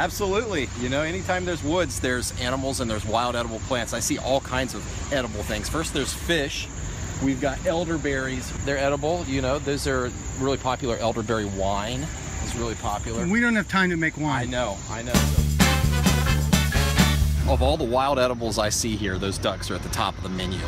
Absolutely. You know, anytime there's woods, there's animals and there's wild edible plants. I see all kinds of edible things. First, there's fish. We've got elderberries. They're edible. You know, those are really popular. Elderberry wine is really popular. We don't have time to make wine. I know. Of all the wild edibles I see here, those ducks are at the top of the menu.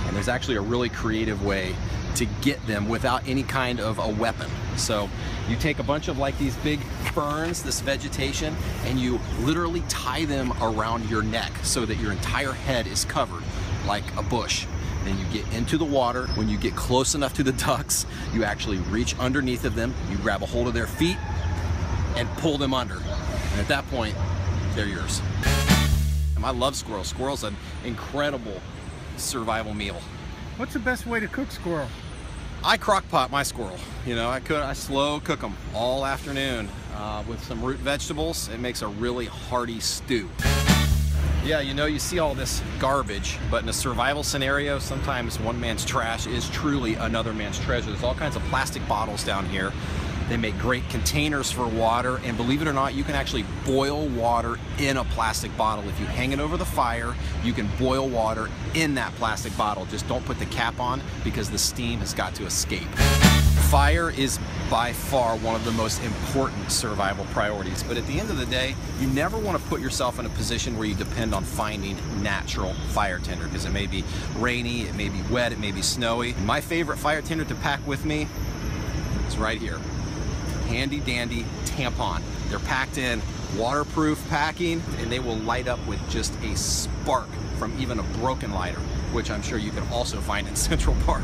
And there's actually a really creative way to get them without any kind of a weapon. So you take a bunch of like these big ferns, this vegetation, and you literally tie them around your neck so that your entire head is covered like a bush. Then you get into the water. When you get close enough to the ducks, you actually reach underneath of them, you grab a hold of their feet and pull them under. And at that point, they're yours. I love squirrels. Squirrel's an incredible survival meal. What's the best way to cook squirrel? I crock pot my squirrel. You know, I slow cook them all afternoon with some root vegetables. It makes a really hearty stew. Yeah, you know, you see all this garbage, but in a survival scenario, sometimes one man's trash is truly another man's treasure. There's all kinds of plastic bottles down here. They make great containers for water, and believe it or not, you can actually boil water in a plastic bottle. If you hang it over the fire, you can boil water in that plastic bottle. Just don't put the cap on because the steam has got to escape. Fire is by far one of the most important survival priorities, but at the end of the day, you never want to put yourself in a position where you depend on finding natural fire tinder, because it may be rainy, it may be wet, it may be snowy. My favorite fire tinder to pack with me is right here. Handy dandy tampon. They're packed in waterproof packing, and they will light up with just a spark from even a broken lighter, which I'm sure you can also find in Central Park.